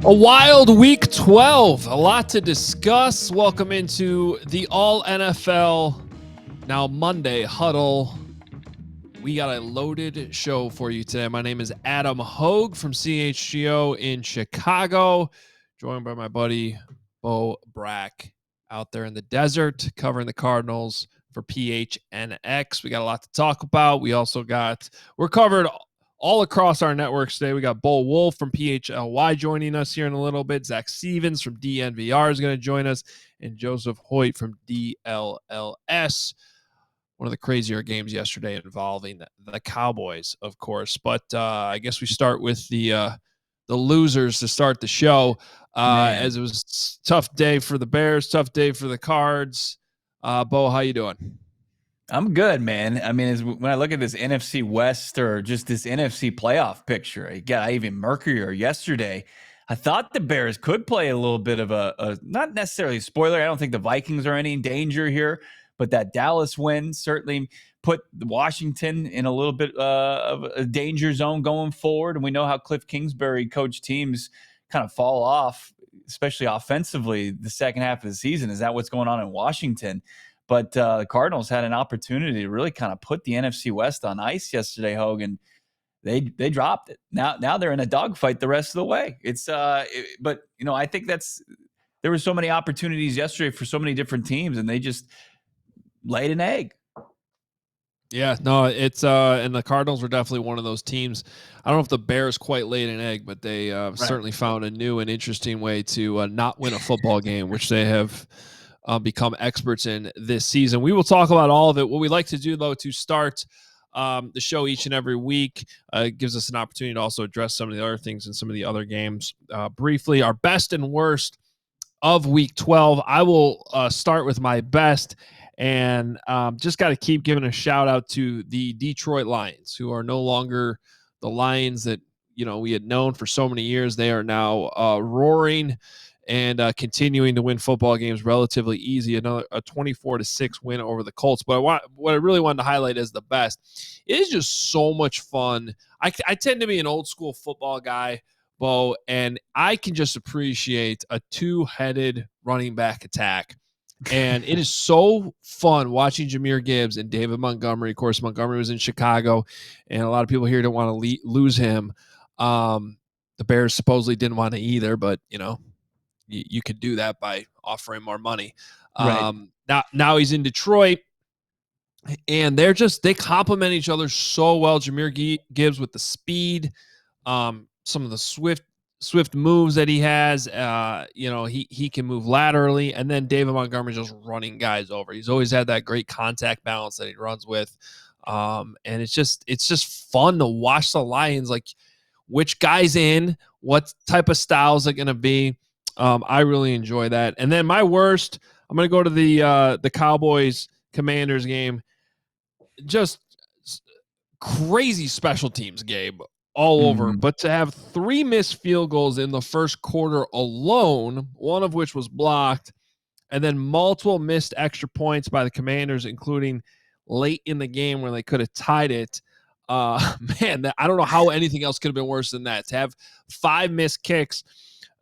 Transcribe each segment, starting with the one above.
A wild week 12, a lot to discuss. Welcome into the All NFL Now Monday Huddle. We got a loaded show for you today. My name is Adam Hogue from CHGO in Chicago, joined by my buddy Bo Brack out there in the desert covering the Cardinals for PHNX. We got a lot to talk about. We're covered all across our networks today. We got Bo Wolf from PHLY joining us here in a little bit. Zach Stevens from DNVR is going to join us, and Joseph Hoyt from DLLS. One of the crazier games yesterday involving the Cowboys, of course. But I guess we start with the losers to start the show, as it was a tough day for the Bears, tough day for the Cards. Bo, how you doing? I'm good, man. I mean, when I look at this NFC West or just this NFC playoff picture, it got even murkier yesterday. I thought the Bears could play a little bit of a not necessarily a spoiler. I don't think the Vikings are any in danger here, but that Dallas win certainly put Washington in a little bit of a danger zone going forward. And we know how Cliff Kingsbury coached teams kind of fall off, especially offensively, the second half of the season. Is that what's going on in Washington? But the Cardinals had an opportunity to really kind of put the NFC West on ice yesterday, Hogan. They dropped it. Now they're in a dogfight the rest of the way. But I think there were so many opportunities yesterday for so many different teams, and they just laid an egg. Yeah, no, it's and the Cardinals were definitely one of those teams. I don't know if the Bears quite laid an egg, but they certainly found a new and interesting way to not win a football game, which they have become experts in this season. We will talk about all of it. What we like to do, though, to start the show each and every week, gives us an opportunity to also address some of the other things in some of the other games briefly. Our best and worst of week 12. I will start with my best, and just got to keep giving a shout out to the Detroit Lions, who are no longer the Lions that we had known for so many years. They are now roaring and continuing to win football games relatively easy. A 24-6 win over the Colts. But what I really wanted to highlight as the best, it is just so much fun. I tend to be an old school football guy, Bo, and I can just appreciate a two-headed running back attack. And it is so fun watching Jahmyr Gibbs and David Montgomery. Of course, Montgomery was in Chicago, and a lot of people here don't want to lose him. The Bears supposedly didn't want to either, but, you could do that by offering more money. Right. Now he's in Detroit, and they complement each other so well. Jahmyr Gibbs with the speed, some of the swift moves that he has. He can move laterally, and then David Montgomery just running guys over. He's always had that great contact balance that he runs with, and it's just fun to watch the Lions, like which guy's in, what type of styles are going to be. I really enjoy that. And then my worst, I'm going to go to the Cowboys Commanders game. Just crazy special teams game all over. But to have 3 missed field goals in the first quarter alone, one of which was blocked, and then multiple missed extra points by the Commanders, including late in the game where they could have tied it. Man, I don't know how anything else could have been worse than that. To have 5 missed kicks,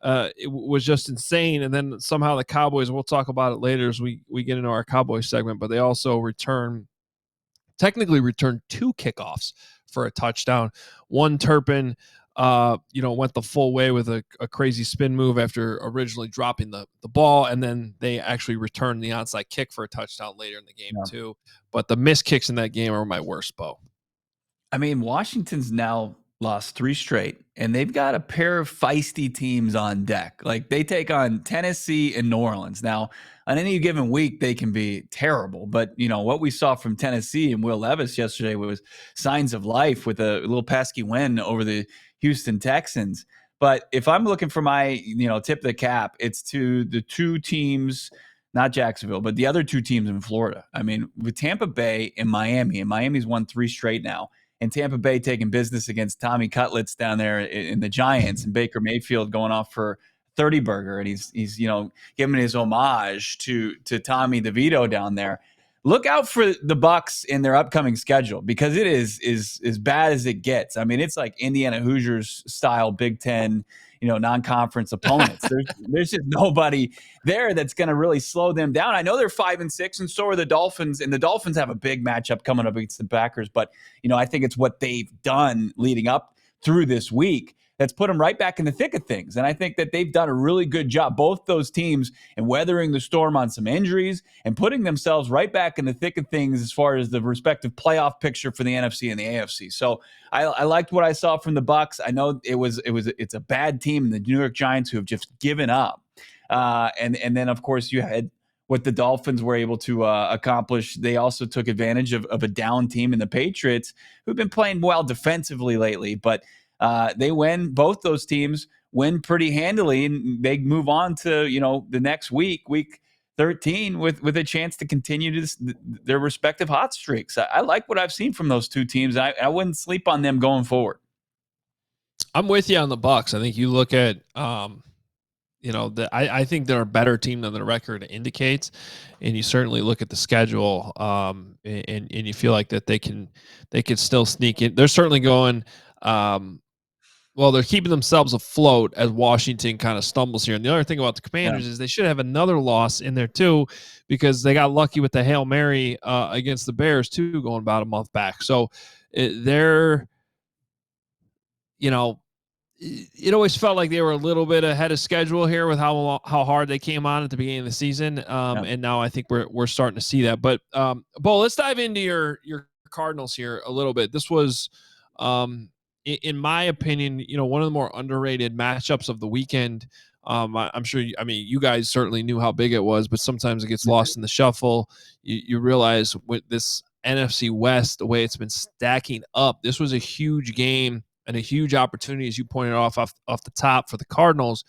it was just insane. And then somehow the Cowboys, we'll talk about it later as we get into our Cowboys segment, but they also technically returned 2 kickoffs for a touchdown. One, Turpin, went the full way with a crazy spin move after originally dropping the ball, and then they actually returned the onside kick for a touchdown later in the game too. But the missed kicks in that game are my worst, Bo. I mean, Washington's now lost 3 straight, and they've got a pair of feisty teams on deck. Like, they take on Tennessee and New Orleans. Now, on any given week, they can be terrible, but what we saw from Tennessee and Will Levis yesterday was signs of life with a little pesky win over the Houston Texans. But if I'm looking for my, tip of the cap, it's to the 2 teams, not Jacksonville, but the other 2 teams in Florida. I mean, with Tampa Bay and Miami, and Miami's won 3 straight now, and Tampa Bay taking business against Tommy Cutlets down there in the Giants, and Baker Mayfield going off for 30 burger, and he's giving his homage to Tommy DeVito down there. Look out for the Bucs in their upcoming schedule, because it is as bad as it gets. I mean, it's like Indiana Hoosiers style Big Ten, non-conference opponents. There's just nobody there that's going to really slow them down. I know they're 5-6, and so are the Dolphins, and the Dolphins have a big matchup coming up against the Packers. But I think it's what they've done leading up through this week that's put them right back in the thick of things. And I think that they've done a really good job, both those teams, in weathering the storm on some injuries and putting themselves right back in the thick of things as far as the respective playoff picture for the NFC and the AFC. So I liked what I saw from the Bucs. I know it's a bad team, the New York Giants, who have just given up. And then, of course, you had what the Dolphins were able to accomplish. They also took advantage of a down team in the Patriots, who've been playing well defensively lately, but they win. Both those teams win pretty handily, and they move on to the next week 13, with a chance to continue their respective hot streaks. I like what I've seen from those 2 teams. I wouldn't sleep on them going forward. I'm with you on the Bucs. I think you look at I think they're a better team than the record indicates, and you certainly look at the schedule, and you feel like that they can still sneak in. They're certainly going. Well, they're keeping themselves afloat as Washington kind of stumbles here. And the other thing about the Commanders is they should have another loss in there too, because they got lucky with the Hail Mary against the Bears too, going about a month back. So they're, it always felt like they were a little bit ahead of schedule here with how hard they came on at the beginning of the season. And now I think we're starting to see that. But Bo, let's dive into your Cardinals here a little bit. This was, in my opinion, one of the more underrated matchups of the weekend. I'm sure, you guys certainly knew how big it was, but sometimes it gets lost in the shuffle. You realize with this NFC West, the way it's been stacking up, this was a huge game and a huge opportunity, as you pointed off the top, for the Cardinals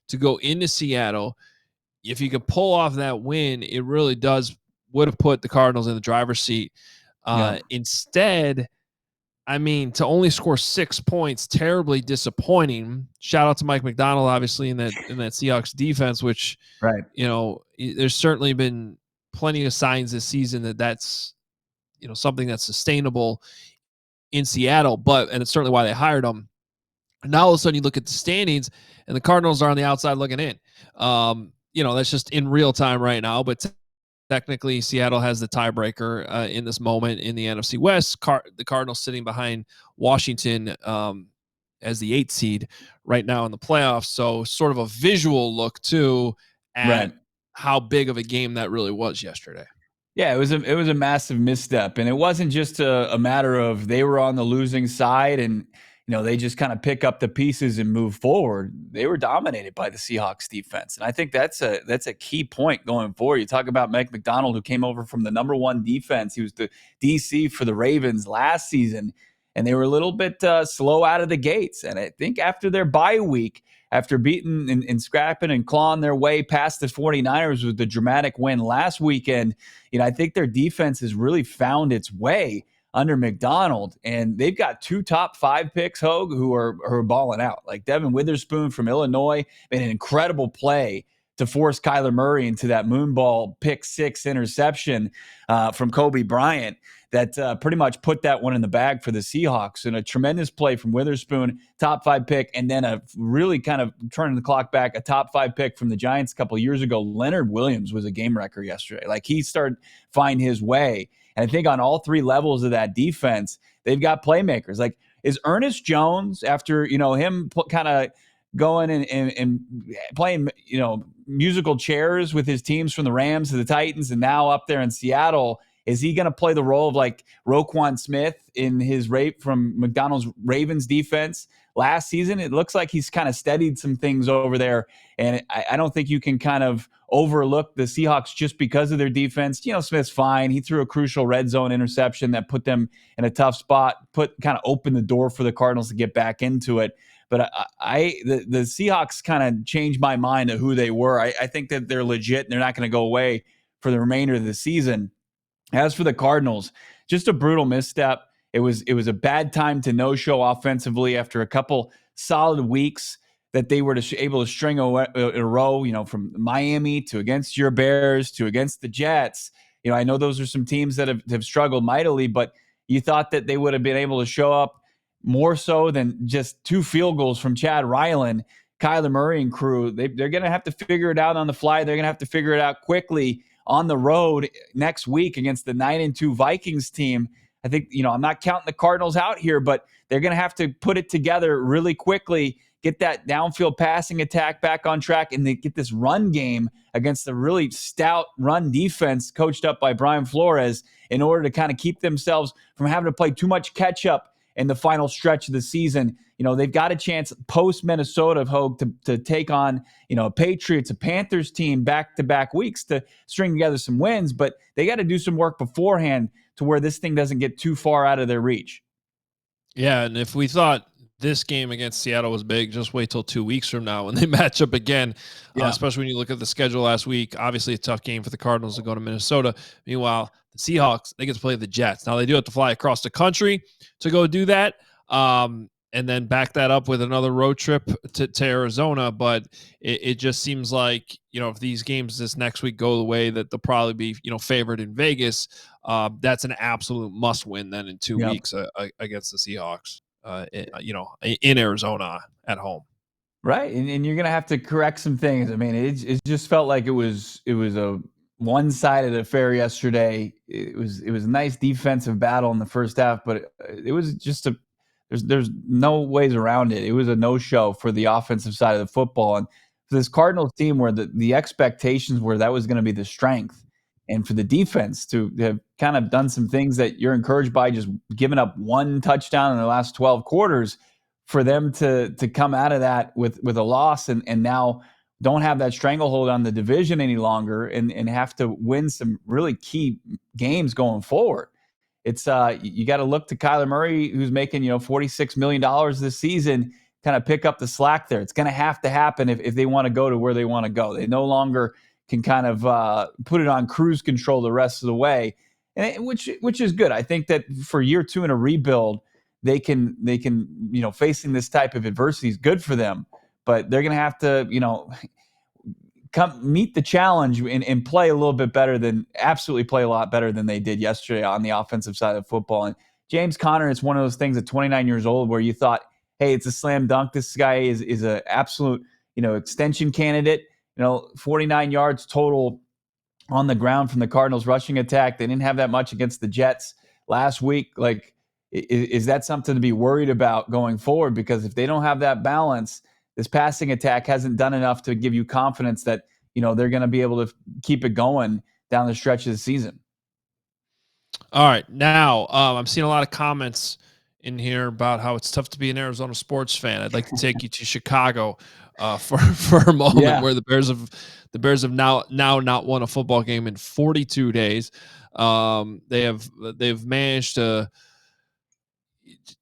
to go into Seattle. If you could pull off that win, it really would have put the Cardinals in the driver's seat. Instead, to only score 6 points, terribly disappointing. Shout out to Mike McDonald, obviously, in that Seahawks defense, which, there's certainly been plenty of signs this season that's something that's sustainable in Seattle, and it's certainly why they hired him. Now all of a sudden you look at the standings, and the Cardinals are on the outside looking in. That's just in real time right now, but technically, Seattle has the tiebreaker in this moment in the NFC West. The Cardinals sitting behind Washington as the 8th seed right now in the playoffs. So sort of a visual look, too, at how big of a game that really was yesterday. Yeah, it was a massive misstep, and it wasn't just a matter of they were on the losing side and they just kind of pick up the pieces and move forward. They were dominated by the Seahawks defense, and I think that's a key point going forward. You talk about Mike McDonald, who came over from the number 1 defense. He was the DC for the Ravens last season, and they were a little bit slow out of the gates. And I think after their bye week, after beating and scrapping and clawing their way past the 49ers with the dramatic win last weekend, I think their defense has really found its way under McDonald, and they've got 2 top 5 picks, Hogue, who are balling out. Like Devin Witherspoon from Illinois, made an incredible play to force Kyler Murray into that moonball pick 6 interception from Kobe Bryant that pretty much put that one in the bag for the Seahawks. And a tremendous play from Witherspoon, top 5 pick, and then a really kind of turning the clock back, a top 5 pick from the Giants a couple of years ago. Leonard Williams was a game wrecker yesterday. Like, he started find his way. And I think on all 3 levels of that defense, they've got playmakers. Like, is Ernest Jones, after, him kind of going and playing, musical chairs with his teams from the Rams to the Titans and now up there in Seattle, Is he going to play the role of like Roquan Smith in his rape from McDonald's Ravens defense last season? It looks like he's kind of steadied some things over there. And I don't think you can kind of overlook the Seahawks just because of their defense. Smith's fine. He threw a crucial red zone interception that put them in a tough spot, kind of opened the door for the Cardinals to get back into it. But the Seahawks kind of changed my mind of who they were. I think that they're legit and they're not going to go away for the remainder of the season. As for the Cardinals, just a brutal misstep. It was a bad time to no-show offensively after a couple solid weeks that they were able to string in a row, from Miami to against your Bears to against the Jets. I know those are some teams that have struggled mightily, but you thought that they would have been able to show up more so than just 2 field goals from Chad Ryland, Kyler Murray and crew. They're going to have to figure it out on the fly. They're going to have to figure it out quickly on the road next week against the 9-2 Vikings team. I think, I'm not counting the Cardinals out here, but they're going to have to put it together really quickly, get that downfield passing attack back on track, and they get this run game against the really stout run defense coached up by Brian Flores in order to kind of keep themselves from having to play too much catch up in the final stretch of the season. They've got a chance post Minnesota, Hogue, to take on, a Patriots, a Panthers team back-to-back weeks to string together some wins, but they got to do some work beforehand to where this thing doesn't get too far out of their reach. Yeah, and if we thought this game against Seattle was big, just wait till 2 weeks from now when they match up again, especially when you look at the schedule last week. Obviously, a tough game for the Cardinals to go to Minnesota. Meanwhile, the Seahawks, they get to play the Jets. Now, they do have to fly across the country to go do that, and then back that up with another road trip to Arizona. But it just seems like, if these games this next week go the way that they'll probably be, favored in Vegas, that's an absolute must win then in 2 weeks against the Seahawks. In Arizona at home. Right. And you're going to have to correct some things. I mean, it just felt like it was a one-sided affair yesterday. It was a nice defensive battle in the first half, but it was just there's no ways around it. It was a no-show for the offensive side of the football. And for this Cardinals team where the expectations were that was going to be the strength, and for the defense to have kind of done some things that you're encouraged by, just giving up 1 touchdown in the last 12 quarters, for them to come out of that with a loss and now don't have that stranglehold on the division any longer and have to win some really key games going forward. It's you got to look to Kyler Murray, who's making $46 million this season, kind of pick up the slack there. It's going to have to happen if they want to go to where they want to go. They no longer can kind of put it on cruise control the rest of the way, and which is good. I think that for year 2 in a rebuild, they can facing this type of adversity is good for them, but they're going to have to come meet the challenge and play a little bit better absolutely play a lot better than they did yesterday on the offensive side of football. And James Conner, it's one of those things at 29 years old where you thought, hey, it's a slam dunk. This guy is an absolute extension candidate. 49 yards total on the ground from the Cardinals rushing attack. They didn't have that much against the Jets last week. Like, is that something to be worried about going forward? Because if they don't have that balance, this passing attack hasn't done enough to give you confidence that, they're going to be able to keep it going down the stretch of the season. All right. Now, I'm seeing a lot of comments in here about how it's tough to be an Arizona sports fan. I'd like to take you to Chicago for a moment, where the Bears have now not won a football game in 42 days. They've managed to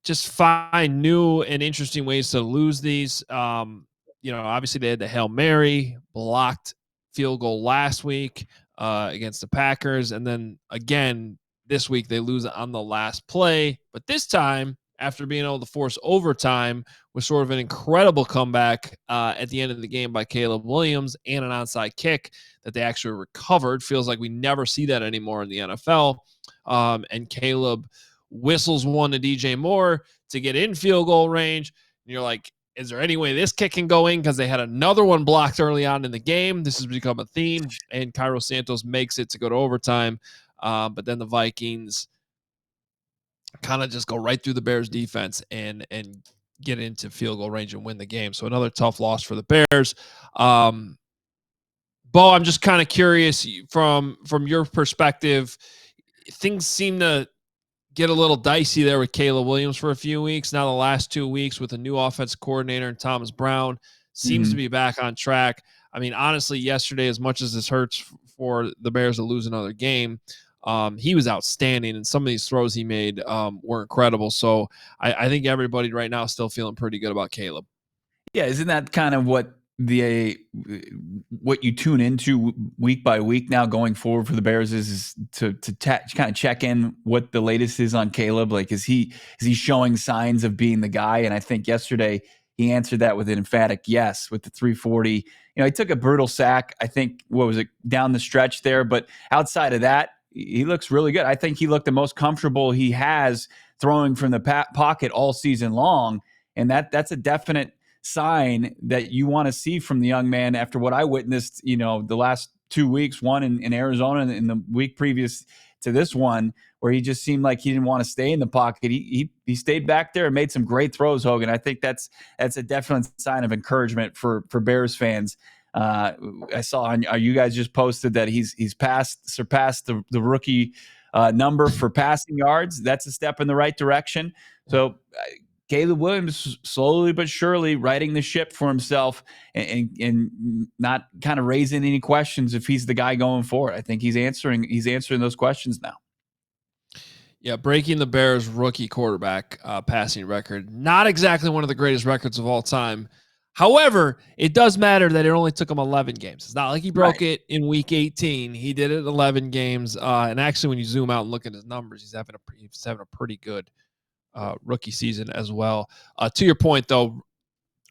just find new and interesting ways to lose these. Obviously they had the Hail Mary blocked field goal last week against the Packers, and then again this week they lose on the last play, but this time after being able to force overtime was sort of an incredible comeback at the end of the game by Caleb Williams and an onside kick that they actually recovered. Feels like we never see that anymore in the NFL. And Caleb whistles one to DJ Moore to get in field goal range. And you're like, is there any way this kick can go in? Because they had another one blocked early on in the game. This has become a theme, and Cairo Santos makes it to go to overtime. But then the Vikings kind of just go right through the Bears defense and get into field goal range and win the game. So another tough loss for the Bears. Bo, I'm just kind of curious from your perspective, things seem to get a little dicey there with Caleb Williams for a few weeks. Now the last 2 weeks with a new offensive coordinator and Thomas Brown seems to be back on track. I mean, honestly, yesterday, as much as this hurts for the Bears to lose another game, he was outstanding, and some of these throws he made were incredible. So I think everybody right now is still feeling pretty good about Caleb. Yeah, isn't that kind of what you tune into week by week now going forward for the Bears is to kind of check in what the latest is on Caleb? Like, is he showing signs of being the guy? And I think yesterday he answered that with an emphatic yes with the 340. You know, he took a brutal sack, I think, what was it, down the stretch there, but outside of that, he looks really good. I think he looked the most comfortable he has throwing from the pocket all season long, and that's a definite sign that you want to see from the young man after what I witnessed, you know, the last 2 weeks, one in Arizona and in the week previous to this one, where he just seemed like he didn't want to stay in the pocket. He stayed back there and made some great throws, Hogan. I think that's a definite sign of encouragement for Bears fans. I saw on you guys just posted that he's surpassed the rookie number for passing yards. That's a step in the right direction. So Caleb Williams slowly but surely righting the ship for himself and not kind of raising any questions if he's the guy going forward. I think he's answering those questions now. Yeah, breaking the Bears rookie quarterback passing record. Not exactly one of the greatest records of all time. However, it does matter that it only took him 11 games. It's not like he broke it in week 18. He did it in 11 games. And actually, when you zoom out and look at his numbers, he's having a pretty good rookie season as well. To your point, though,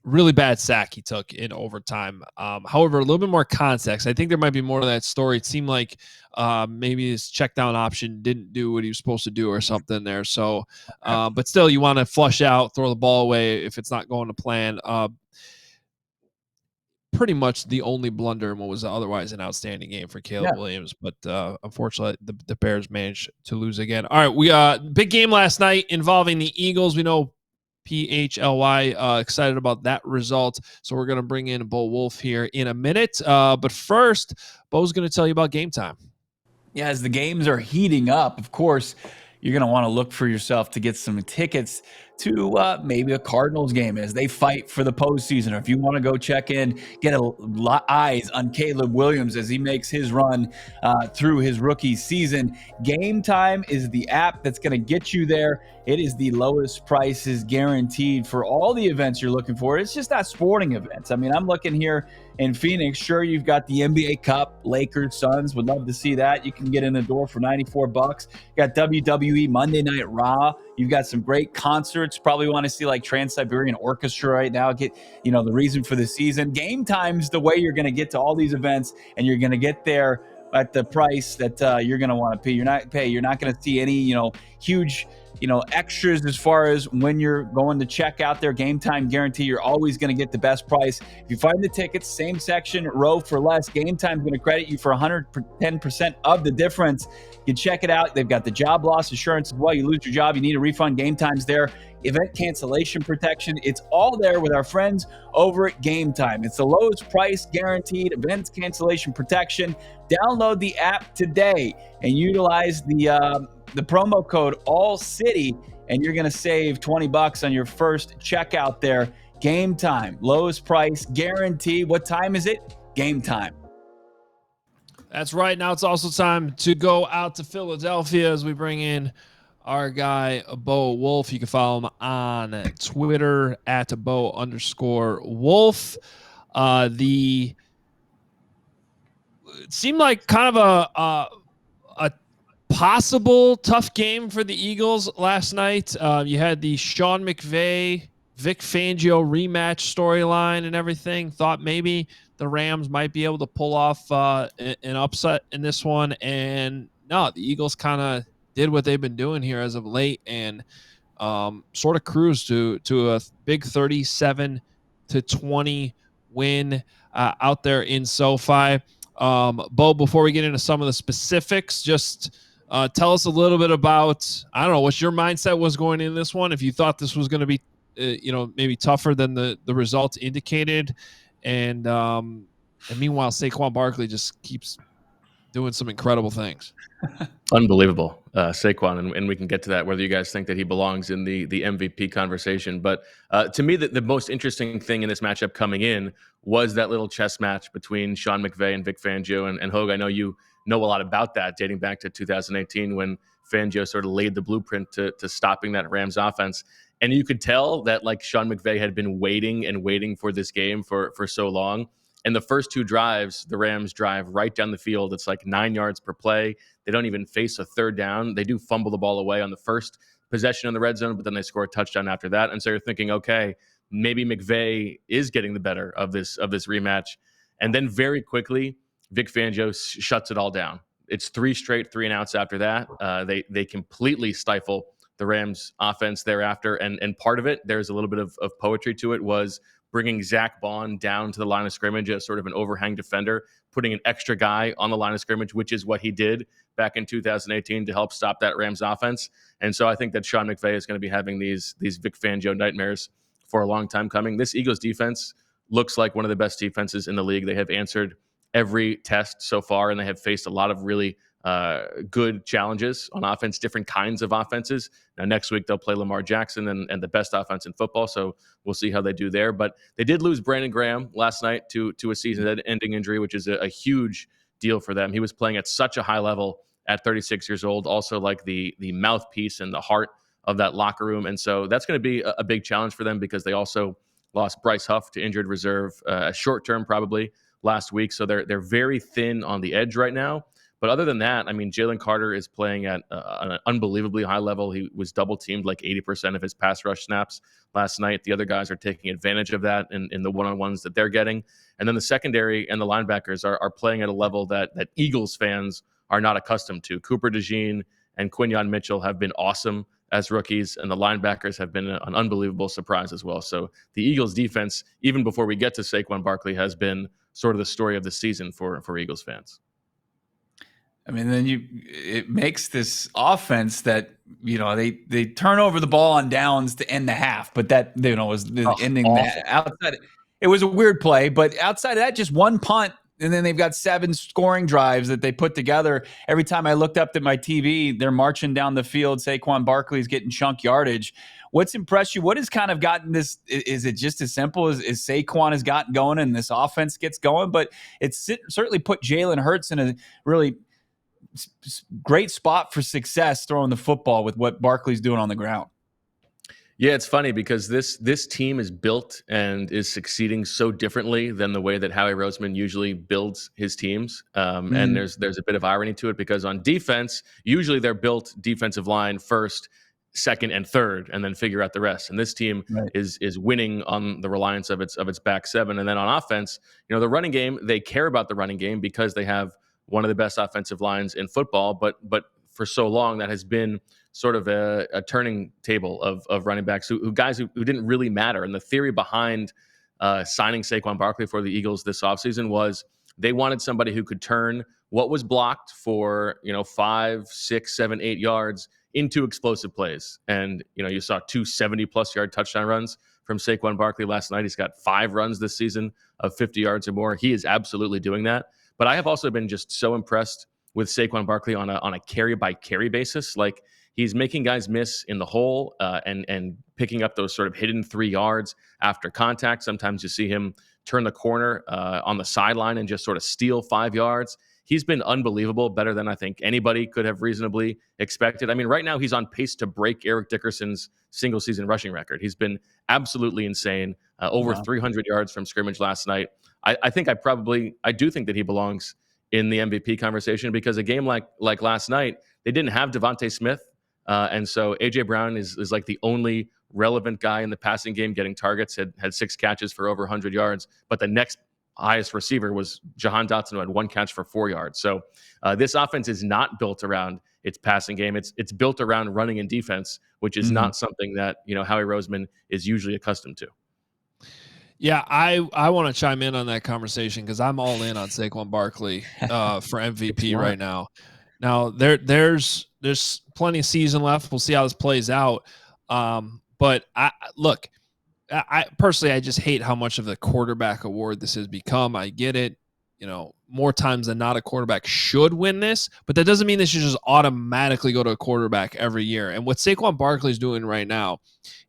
really bad sack he took in overtime. However, a little bit more context. I think there might be more to that story. It seemed like maybe his check down option didn't do what he was supposed to do or something there. So, but still, you want to flush out, throw the ball away if it's not going to plan. Pretty much the only blunder in what was otherwise an outstanding game for Caleb Williams. But unfortunately, the Bears managed to lose again. All right, we big game last night involving the Eagles. We know PHLY excited about that result. So we're going to bring in Bo Wolf here in a minute. But first, Bo's going to tell you about game time. Yeah, as the games are heating up, of course, you're going to want to look for yourself to get some tickets to maybe a Cardinals game as they fight for the postseason. Or if you want to go check in, get eyes on Caleb Williams as he makes his run through his rookie season. Game Time is the app that's going to get you there. It is the lowest prices guaranteed for all the events you're looking for. It's just not sporting events. I mean, I'm looking here in Phoenix. Sure, you've got the NBA Cup, Lakers, Suns. Would love to see that. You can get in the door for $94. You got WWE Monday Night Raw. You've got some great concerts. Probably want to see like Trans-Siberian Orchestra right now. Get, you know, the reason for the season. Game Time's the way you're going to get to all these events, and you're going to get there at the price that you're going to want to pay. You're not going to see any, you know, huge, you know, extras as far as when you're going to check out their Game Time guarantee. You're always going to get the best price. If you find the tickets, same section, row for less, Game Time's going to credit you for 110% of the difference. You can check it out. They've got the job loss insurance as well. You lose your job, you need a refund. Game Time's there. Event cancellation protection. It's all there with our friends over at Game Time. It's the lowest price guaranteed events cancellation protection. Download the app today and utilize the promo code ALLCITY, and you're going to save $20 on your first checkout there. Game Time, lowest price guarantee. What time is it? Game time. That's right. Now it's also time to go out to Philadelphia as we bring in our guy, Bo Wolf. You can follow him on Twitter at Bo_Wolf. It seemed like kind of a possible tough game for the Eagles last night. You had the Sean McVay, Vic Fangio rematch storyline and everything. Thought maybe the Rams might be able to pull off an upset in this one. And no, the Eagles kind of did what they've been doing here as of late and sort of cruised to a big 37-20 win out there in SoFi. Bo, before we get into some of the specifics, just tell us a little bit about, I don't know, what your mindset was going in this one. If you thought this was going to be, maybe tougher than the results indicated. And meanwhile, Saquon Barkley just keeps doing some incredible things. Unbelievable, Saquon, and we can get to that, whether you guys think that he belongs in the MVP conversation. But to me, the most interesting thing in this matchup coming in was that little chess match between Sean McVay and Vic Fangio. And Hogue, I know you know a lot about that, dating back to 2018 when Fangio sort of laid the blueprint to stopping that Rams offense. And you could tell that like Sean McVay had been waiting and waiting for this game for so long. And the first two drives, the Rams drive right down the field. It's like 9 yards per play. They don't even face a third down. They do fumble the ball away on the first possession in the red zone, but then they score a touchdown after that. And so you're thinking, okay, maybe McVay is getting the better of this rematch. And then very quickly, Vic Fangio shuts it all down. It's 3 straight 3-and-outs after that. They completely stifle the Rams offense thereafter. And part of it, there's a little bit of poetry to it, was bringing Zach Bond down to the line of scrimmage as sort of an overhang defender, putting an extra guy on the line of scrimmage, which is what he did back in 2018 to help stop that Rams offense. And so I think that Sean McVay is going to be having these Vic Fangio nightmares for a long time coming. This Eagles defense looks like one of the best defenses in the league. They have answered every test so far, and they have faced a lot of really good challenges on offense, different kinds of offenses. Now, next week, they'll play Lamar Jackson and the best offense in football, so we'll see how they do there. But they did lose Brandon Graham last night to a season-ending injury, which is a huge deal for them. He was playing at such a high level at 36 years old, also like the mouthpiece and the heart of that locker room. And so that's going to be a big challenge for them because they also lost Bryce Huff to injured reserve, short-term probably, last week. So they're very thin on the edge right now. But other than that, I mean, Jalen Carter is playing at an unbelievably high level. He was double teamed like 80% of his pass rush snaps last night. The other guys are taking advantage of that in the one-on-ones that they're getting. And then the secondary and the linebackers are playing at a level that Eagles fans are not accustomed to. Cooper DeJean and Quinyon Mitchell have been awesome as rookies, and the linebackers have been an unbelievable surprise as well. So the Eagles defense, even before we get to Saquon Barkley, has been sort of the story of the season for Eagles fans. I mean, then it makes this offense that, they turn over the ball on downs to end the half, but that, was ending awful. That outside. It was a weird play, but outside of that, just one punt. And then they've got 7 scoring drives that they put together. Every time I looked up at my TV, they're marching down the field. Saquon Barkley's getting chunk yardage. What's impressed you? What has kind of gotten this? Is it just as simple as Saquon has gotten going and this offense gets going? But it's certainly put Jalen Hurts in a really great spot for success throwing the football with what Barkley's doing on the ground. Yeah, it's funny because this team is built and is succeeding so differently than the way that Howie Roseman usually builds his teams. And there's a bit of irony to it because on defense, usually they're built defensive line first, second, and third, and then figure out the rest. And this team is winning on the reliance of its back seven. And then on offense, the running game, they care about the running game because they have one of the best offensive lines in football. But for so long, that has been sort of a turning table of running backs who didn't really matter. And the theory behind signing Saquon Barkley for the Eagles this offseason was they wanted somebody who could turn what was blocked for 5, 6, 7, 8 yards into explosive plays. And you saw 2 70+ yard touchdown runs from Saquon Barkley last night. He's got 5 runs this season of 50 yards or more. He is absolutely doing that. But I have also been just so impressed with Saquon Barkley on a carry by carry basis. Like, he's making guys miss in the hole and picking up those sort of hidden 3 yards after contact. Sometimes you see him turn the corner on the sideline and just sort of steal 5 yards. He's been unbelievable, better than I think anybody could have reasonably expected. I mean, right now he's on pace to break Eric Dickerson's single season rushing record. He's been absolutely insane. Over 300 yards from scrimmage last night. I do think that he belongs in the MVP conversation because a game like last night, they didn't have Devontae Smith. And so A.J. Brown is like the only relevant guy in the passing game getting targets, had 6 catches for over 100 yards. But the next highest receiver was Jahan Dotson, who had 1 catch for 4 yards. So this offense is not built around its passing game. It's built around running and defense, which is not something that Howie Roseman is usually accustomed to. Yeah, I want to chime in on that conversation because I'm all in on Saquon Barkley for MVP right now. Now there's plenty of season left. We'll see how this plays out. But I personally, I just hate how much of the quarterback award this has become. I get it. more times than not a quarterback should win this, but that doesn't mean they should just automatically go to a quarterback every year. And what Saquon Barkley is doing right now,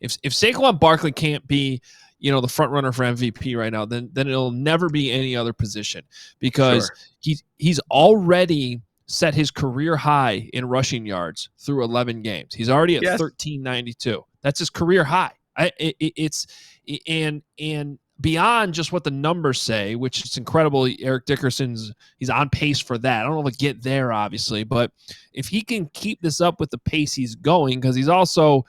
if Saquon Barkley can't be, the front runner for MVP right now, then it'll never be any other position, because he's already set his career high in rushing yards through 11 games. He's already at 1392. That's his career high. And beyond just what the numbers say, which is incredible. Eric Dickerson's, he's on pace for that. I don't know if he'll get there, obviously, but if he can keep this up with the pace he's going, because he's also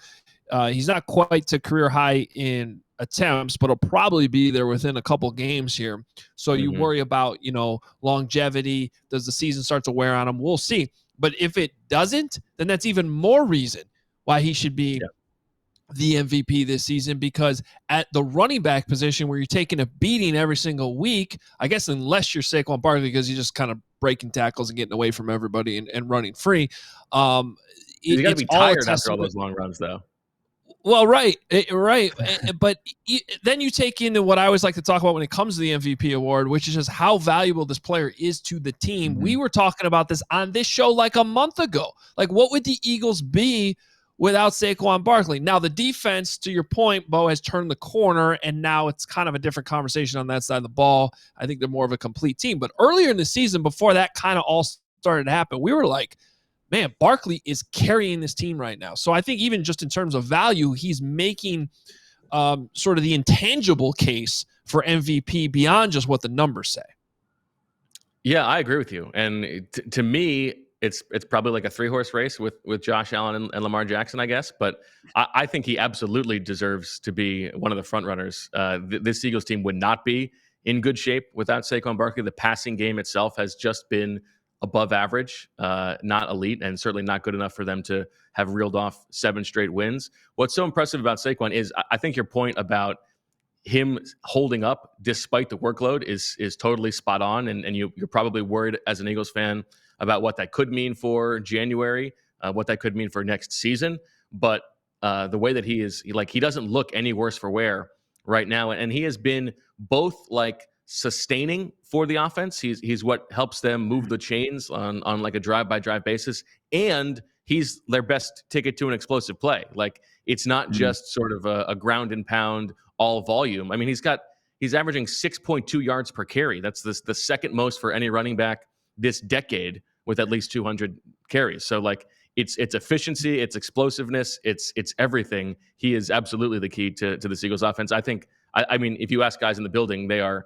he's not quite to career high in attempts, but he'll probably be there within a couple games here. So you worry about, longevity. Does the season start to wear on him? We'll see. But if it doesn't, then that's even more reason why he should be the MVP this season, because at the running back position, where you're taking a beating every single week, I guess, unless you're Saquon Barkley, because you're just kind of breaking tackles and getting away from everybody and running free. You got to be tired after all those long runs, though. Well, right. But then you take into what I always like to talk about when it comes to the MVP award, which is just how valuable this player is to the team. We were talking about this on this show like a month ago. Like, what would the Eagles be without Saquon Barkley? Now, the defense, to your point, Bo, has turned the corner, and now it's kind of a different conversation on that side of the ball. I think they're more of a complete team. But earlier in the season, before that kind of all started to happen, we were like, man, Barkley is carrying this team right now. So I think even just in terms of value, he's making sort of the intangible case for MVP beyond just what the numbers say. Yeah, I agree with you. And to me, it's probably like a 3-horse race with Josh Allen and Lamar Jackson, I guess. But I think he absolutely deserves to be one of the front runners. This Eagles team would not be in good shape without Saquon Barkley. The passing game itself has just been above average, not elite, and certainly not good enough for them to have reeled off 7 straight wins. What's so impressive about Saquon is I think your point about him holding up despite the workload is totally spot on. And you're probably worried as an Eagles fan about what that could mean for January, what that could mean for next season. But the way that he is, he doesn't look any worse for wear right now. And he has been both sustaining for the offense. He's what helps them move the chains on like a drive-by-drive basis. And he's their best ticket to an explosive play. It's not just sort of a ground and pound all volume. I mean, he's averaging 6.2 yards per carry. That's the second most for any running back this decade, with at least 200 carries. So it's efficiency, it's explosiveness, it's everything. He is absolutely the key to the Eagles offense. I think, I mean, if you ask guys in the building, they are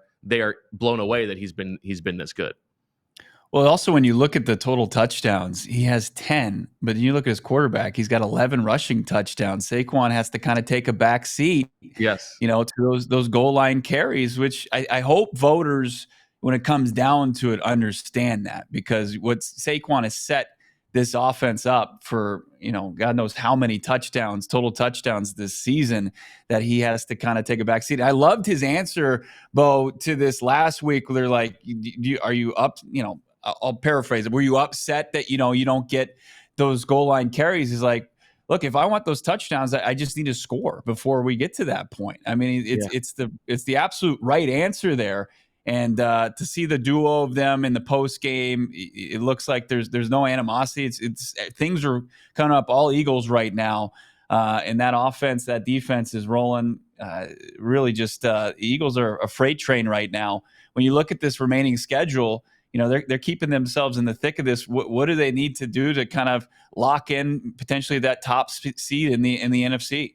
blown away that he's been this good. Well, also, when you look at the total touchdowns, he has 10, but you look at his quarterback, he's got 11 rushing touchdowns. Saquon has to kind of take a back seat, yes, to those goal line carries, which I hope voters, when it comes down to it, understand that, because what Saquon has set this offense up for, God knows how many total touchdowns this season, that he has to kind of take a back seat. I loved his answer, Bo, to this last week, where they're like, are you up, I'll paraphrase it. Were you upset that, you don't get those goal line carries? He's like, look, if I want those touchdowns, I just need to score before we get to that point. I mean, it's the absolute right answer there. And to see the duo of them in the post game, it looks like there's no animosity. It's things are coming up all Eagles right now, and that offense, that defense is rolling. Really, just the Eagles are a freight train right now. When you look at this remaining schedule, they're keeping themselves in the thick of this. What do they need to do to kind of lock in potentially that top seed in the NFC?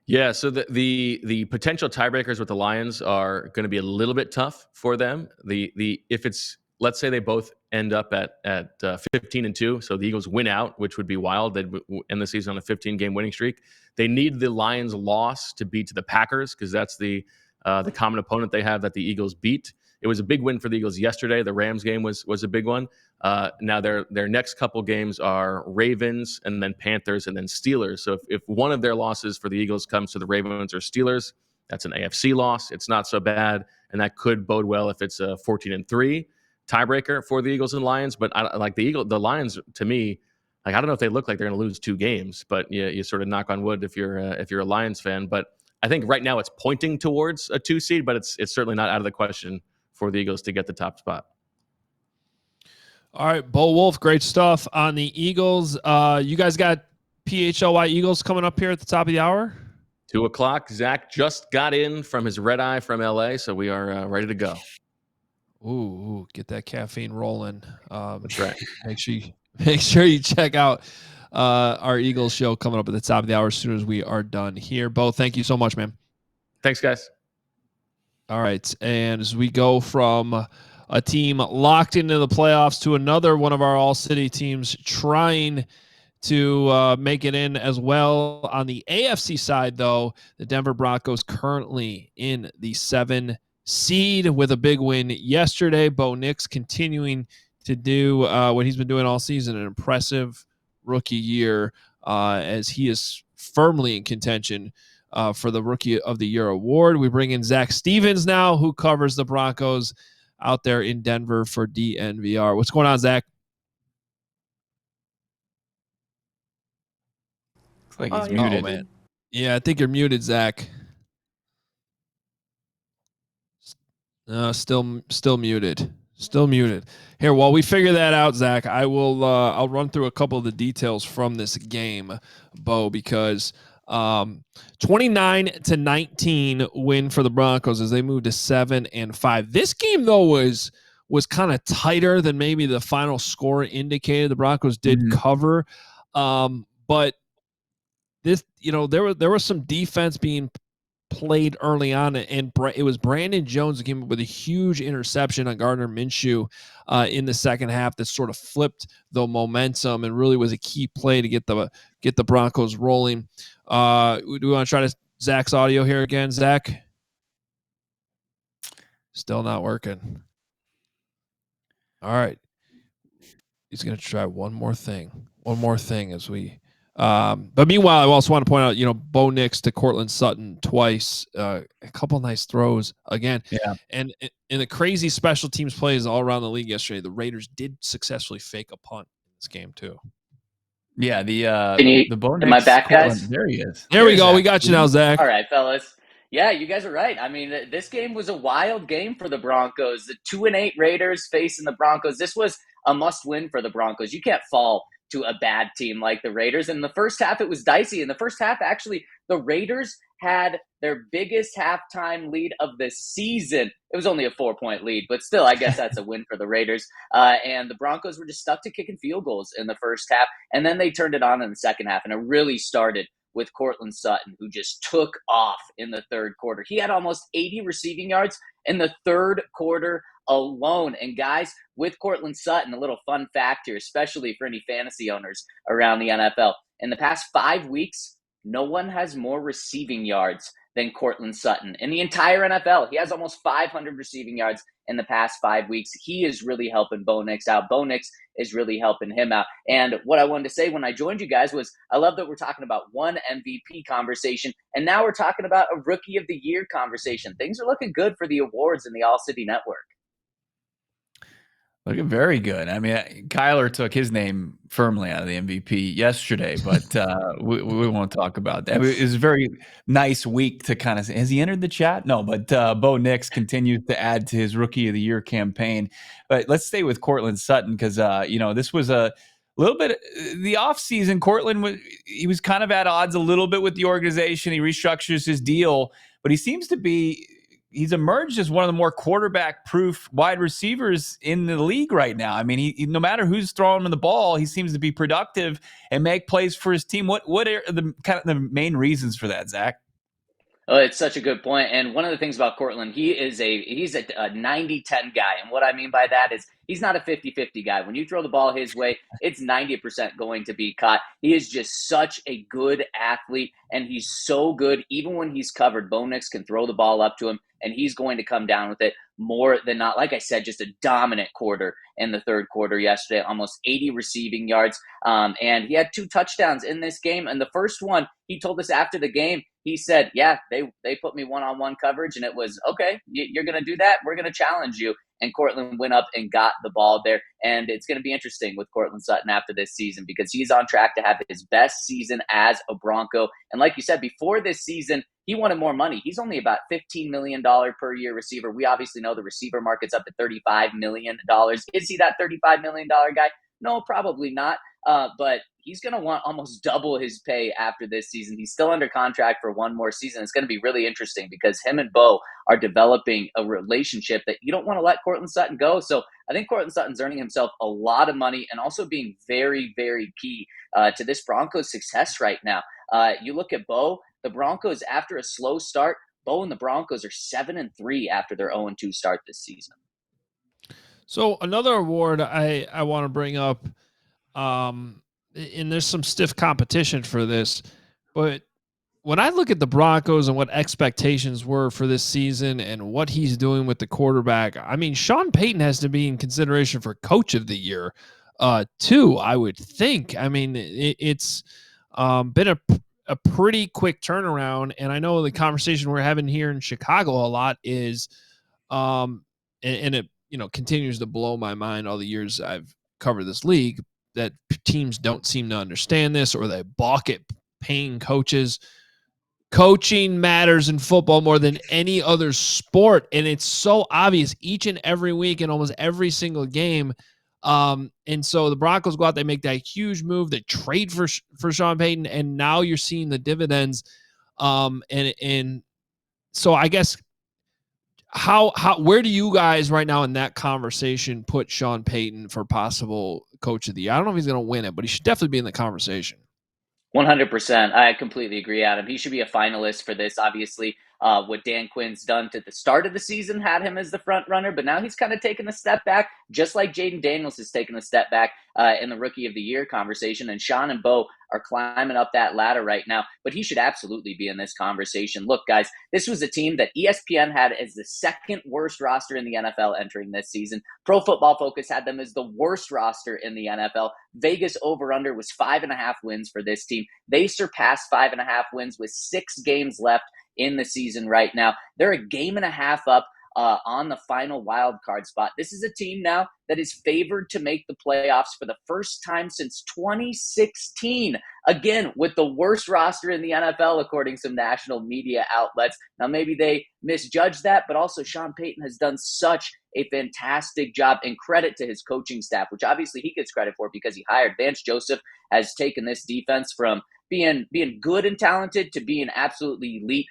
Yeah, so the potential tiebreakers with the Lions are going to be a little bit tough for them. If it's, let's say they both end up at 15-2, so the Eagles win out, which would be wild. They'd end the season on a 15-game winning streak. They need the Lions' loss to beat the Packers, because that's the common opponent they have that the Eagles beat. It was a big win for the Eagles yesterday. The Rams game was a big one. Now their next couple games are Ravens, and then Panthers, and then Steelers. So if one of their losses for the Eagles comes to the Ravens or Steelers, that's an AFC loss. It's not so bad, and that could bode well if it's a 14-3 tiebreaker for the Eagles and Lions. But the Lions, to me, I don't know if they look like they're going to lose 2 games, but you sort of knock on wood if you're a Lions fan. But I think right now it's pointing towards a 2 seed, but it's certainly not out of the question for the Eagles to get the top spot. All right, Bo Wolf, great stuff on the Eagles. You guys got PHLY Eagles coming up here at the top of the hour? 2:00. Zach just got in from his red eye from LA, so we are ready to go. Ooh, get that caffeine rolling. That's right. Make sure you check out our Eagles show coming up at the top of the hour as soon as we are done here. Bo, thank you so much, man. Thanks, guys. All right, and as we go from a team locked into the playoffs to another one of our all-city teams trying to make it in as well. On the AFC side, though, the Denver Broncos currently in the 7 seed with a big win yesterday. Bo Nix continuing to do what he's been doing all season, an impressive rookie year as he is firmly in contention for the Rookie of the Year award. We bring in Zach Stevens now, who covers the Broncos out there in Denver for DNVR. What's going on, Zach? Looks like he's muted. Oh, man. Yeah, I think you're muted, Zach. Still muted. Still muted. Here, while we figure that out, Zach, I'll run through a couple of the details from this game, Bo, because 29-19 win for the Broncos as they moved to 7-5. This game, though, was kind of tighter than maybe the final score indicated. The Broncos did cover, but this, there was some defense being played early on, and it was Brandon Jones who came up with a huge interception on Gardner Minshew in the second half that sort of flipped the momentum and really was a key play to get the Broncos rolling. Do we want to try Zach's audio here again, Zach? Still not working. All right. He's going to try one more thing as we but meanwhile, I also want to point out, Bo Nix to Cortland Sutton twice, a couple nice throws again. Yeah. And in the crazy special teams plays all around the league yesterday, the Raiders did successfully fake a punt in this game too. Yeah, the Bo Nix. Am I back, guys? There he is. There we go. Zach. We got you now, Zach. All right, fellas. Yeah, you guys are right. I mean, this game was a wild game for the Broncos. The 2-8 Raiders facing the Broncos. This was a must-win for the Broncos. You can't fall to a bad team like the Raiders. In the first half, it was dicey. In the first half, actually, the Raiders had their biggest halftime lead of the season. It was only a 4-point lead, but still, I guess that's a win for the Raiders. And the Broncos were just stuck to kicking field goals in the first half, and then they turned it on in the second half, and it really started with Cortland Sutton, who just took off in the third quarter. He had almost 80 receiving yards in the third quarter alone. And guys, with Cortland Sutton, a little fun fact here, especially for any fantasy owners around the NFL. In the past 5 weeks, no one has more receiving yards than Cortland Sutton. In the entire NFL, he has almost 500 receiving yards in the past 5 weeks. He is really helping Bo Nix out. Bo Nix is really helping him out. And what I wanted to say when I joined you guys was I love that we're talking about one MVP conversation, and now we're talking about a Rookie of the Year conversation. Things are looking good for the awards in the All-City Network. Looking very good. I mean, Kyler took his name firmly out of the MVP yesterday, but we won't talk about that. It was a very nice week to kind of say, has he entered the chat? No, but Bo Nix continues to add to his Rookie of the Year campaign. But let's stay with Cortland Sutton because, this was a little bit the offseason. Cortland he was kind of at odds a little bit with the organization. He restructures his deal, but he seems to be he's emerged as one of the more quarterback-proof wide receivers in the league right now. I mean, he no matter who's throwing him the ball, he seems to be productive and make plays for his team. What are the kind of the main reasons for that, Zach? Oh, it's such a good point. And one of the things about Cortland, he's a 90-10 guy. And what I mean by that is he's not a 50-50 guy. When you throw the ball his way, it's 90% going to be caught. He is just such a good athlete, and he's so good. Even when he's covered, Bo Nix can throw the ball up to him, and he's going to come down with it more than not. Like I said, just a dominant quarter in the third quarter yesterday, almost 80 receiving yards. And he had 2 touchdowns in this game. And the first one, he told us after the game, he said, yeah, they put me one-on-one coverage, and it was, okay, you're going to do that? We're going to challenge you. and Courtland went up and got the ball there. And it's going to be interesting with Courtland Sutton after this season because he's on track to have his best season as a Bronco. And like you said, before this season, he wanted more money. He's only about $15 million per year receiver. We obviously know the receiver market's up to $35 million. Is he that $35 million guy? No, probably not. But he's going to want almost double his pay after this season. He's still under contract for one more season. It's going to be really interesting because him and Bo are developing a relationship that you don't want to let Courtland Sutton go. So I think Courtland Sutton's earning himself a lot of money and also being very, very key to this Broncos success right now. You look at Bo, the Broncos, after a slow start, Bo and the Broncos are 7-3 after their 0-2 start this season. So another award I want to bring up, and there's some stiff competition for this, but when I look at the Broncos and what expectations were for this season and what he's doing with the quarterback, I mean, Sean Payton has to be in consideration for Coach of the Year, too, I would think. I mean, it's been a pretty quick turnaround, and I know the conversation we're having here in Chicago a lot is, and it continues to blow my mind all the years I've covered this league, that teams don't seem to understand this or they balk at paying coaches. Coaching matters in football more than any other sport, and it's so obvious each and every week in almost every single game. And so the Broncos go out, they make that huge move, they trade for Sean Payton, and now you're seeing the dividends. And so I guess where do you guys right now in that conversation put Sean Payton for possible Coach of the Year? I don't know if he's going to win it, but he should definitely be in the conversation. 100%. I completely agree, Adam. He should be a finalist for this. Obviously, what Dan Quinn's done to the start of the season had him as the front runner, but now he's kind of taken a step back, just like Jaden Daniels has taken a step back in the Rookie of the Year conversation. And Sean and Bo are climbing up that ladder right now, but he should absolutely be in this conversation. Look, guys, this was a team that ESPN had as the second worst roster in the NFL entering this season. Pro Football Focus had them as the worst roster in the NFL. Vegas over-under was 5.5 wins for this team. They surpassed 5.5 wins with 6 games left in the season right now. They're a game and a half up on the final wild card spot. This is a team now that is favored to make the playoffs for the first time since 2016. Again, with the worst roster in the NFL, according to some national media outlets. Now, maybe they misjudged that, but also Sean Payton has done such a fantastic job, and credit to his coaching staff, which obviously he gets credit for because he hired Vance Joseph, has taken this defense from being good and talented to being absolutely elite.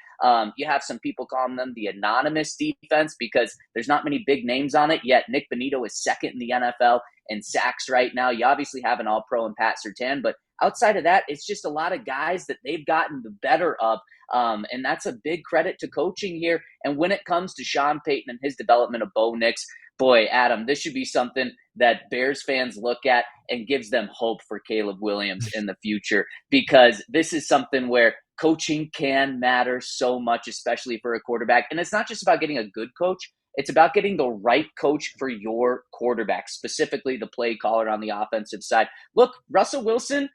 You have some people calling them the anonymous defense because there's not many big names on it, yet Nick Bonito is second in the NFL in sacks right now. You obviously have an all-pro in Pat Surtain, but outside of that, it's just a lot of guys that they've gotten the better of, and that's a big credit to coaching here. And when it comes to Sean Payton and his development of Bo Nix, boy, Adam, this should be something that Bears fans look at and gives them hope for Caleb Williams in the future, because this is something where coaching can matter so much, especially for a quarterback. And it's not just about getting a good coach. It's about getting the right coach for your quarterback, specifically the play caller on the offensive side. Look, Russell Wilson,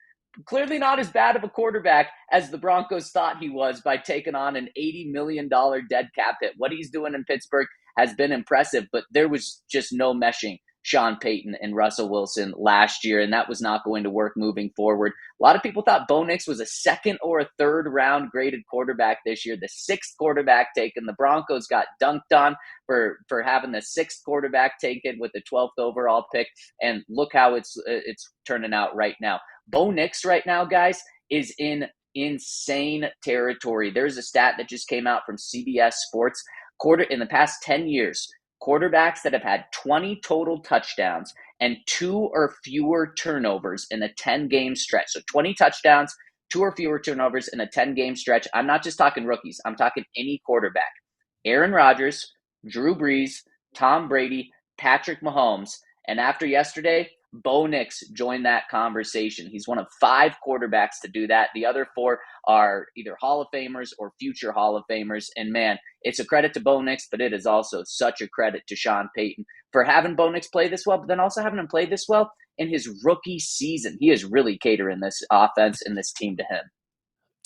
clearly not as bad of a quarterback as the Broncos thought he was by taking on an $80 million dead cap hit. What he's doing in Pittsburgh has been impressive, but there was just no meshing Sean Payton and Russell Wilson last year, and that was not going to work moving forward. A lot of people thought Bo Nix was a second or a third round graded quarterback this year, the 6th quarterback taken. The Broncos got dunked on for having the 6th quarterback taken with the 12th overall pick, and look how it's turning out right now. Bo Nix right now, guys, is in insane territory. There's a stat that just came out from CBS Sports. In the past 10 years, quarterbacks that have had 20 total touchdowns and 2 or fewer turnovers in a 10-game stretch. So 20 touchdowns, 2 or fewer turnovers in a 10-game stretch. I'm not just talking rookies. I'm talking any quarterback. Aaron Rodgers, Drew Brees, Tom Brady, Patrick Mahomes. And after yesterday, Bo Nix joined that conversation. He's one of 5 quarterbacks to do that. The other 4 are either Hall of Famers or future Hall of Famers. And man, it's a credit to Bo Nix, but it is also such a credit to Sean Payton for having Bo Nix play this well, but then also having him play this well in his rookie season. He is really catering this offense and this team to him.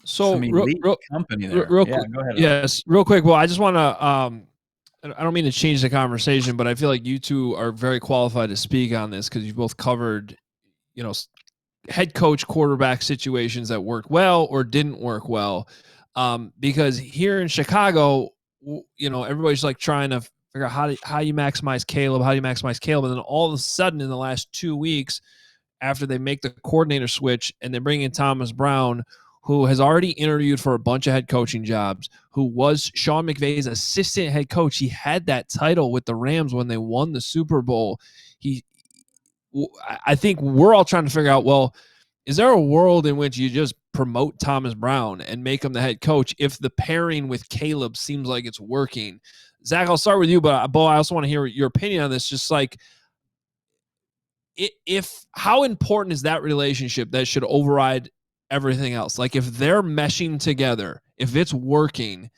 So real company there. Real yeah, quick, go ahead. Yes, real quick. Well, I just want to I don't mean to change the conversation, but I feel like you two are very qualified to speak on this because you both covered, head coach quarterback situations that worked well or didn't work well. Because here in Chicago, everybody's like trying to figure out how you maximize Caleb, and then all of a sudden in the last 2 weeks, after they make the coordinator switch and they bring in Thomas Brown, who has already interviewed for a bunch of head coaching jobs, who was Sean McVay's assistant head coach. He had that title with the Rams when they won the Super Bowl. I think we're all trying to figure out, well, is there a world in which you just promote Thomas Brown and make him the head coach if the pairing with Caleb seems like it's working? Zach, I'll start with you, but Bo, I also want to hear your opinion on this. Just like, if how important is that relationship that should override everything else? Like, if they're meshing together, if it's working,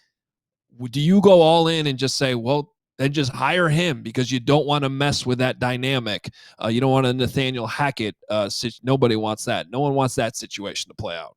do you go all in and just say, well, then just hire him because you don't want to mess with that dynamic? You don't want a Nathaniel Hackett. Nobody wants that. No one wants that situation to play out.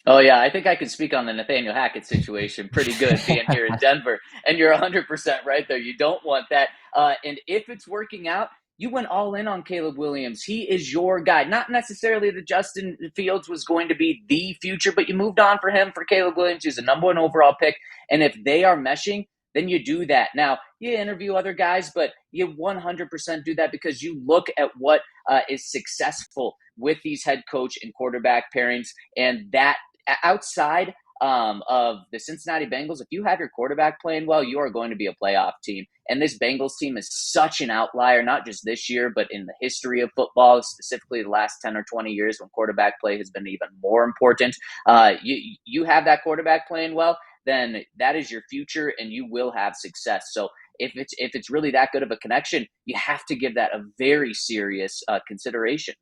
Oh, yeah, I think I can speak on the Nathaniel Hackett situation pretty good being here in Denver. And you're 100% right there. You don't want that. And if it's working out, you went all in on Caleb Williams. He is your guy. Not necessarily that Justin Fields was going to be the future, but you moved on for him for Caleb Williams. He's a number 1 overall pick. And if they are meshing, then you do that. Now, you interview other guys, but you 100% do that because you look at what is successful with these head coach and quarterback pairings, and that outside of the Cincinnati Bengals, if you have your quarterback playing well, you are going to be a playoff team. And this Bengals team is such an outlier, not just this year, but in the history of football, specifically the last 10 or 20 years when quarterback play has been even more important. You have that quarterback playing well, then that is your future and you will have success. So if it's really that good of a connection, you have to give that a very serious consideration.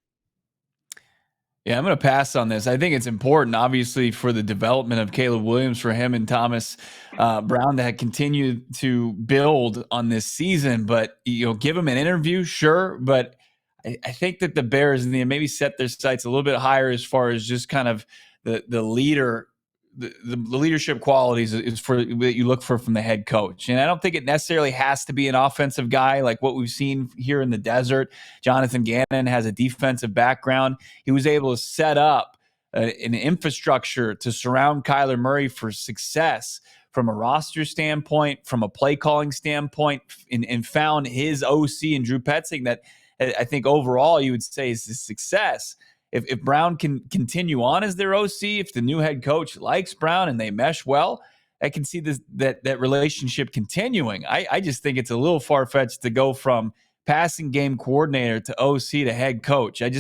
Yeah, I'm going to pass on this. I think it's important, obviously, for the development of Caleb Williams, for him and Thomas Brown to continue to build on this season. But, give him an interview, sure. But I think that the Bears maybe set their sights a little bit higher as far as just kind of the leader. The leadership qualities is for that you look for from the head coach. And I don't think it necessarily has to be an offensive guy like what we've seen here in the desert. Jonathan Gannon has a defensive background. He was able to set up an infrastructure to surround Kyler Murray for success from a roster standpoint, from a play calling standpoint, and found his OC and Drew Petzing that I think overall you would say is a success. If Brown can continue on as their OC, if the new head coach likes Brown and they mesh well, I can see that relationship continuing. I just think it's a little far-fetched to go from passing game coordinator to OC to head coach. I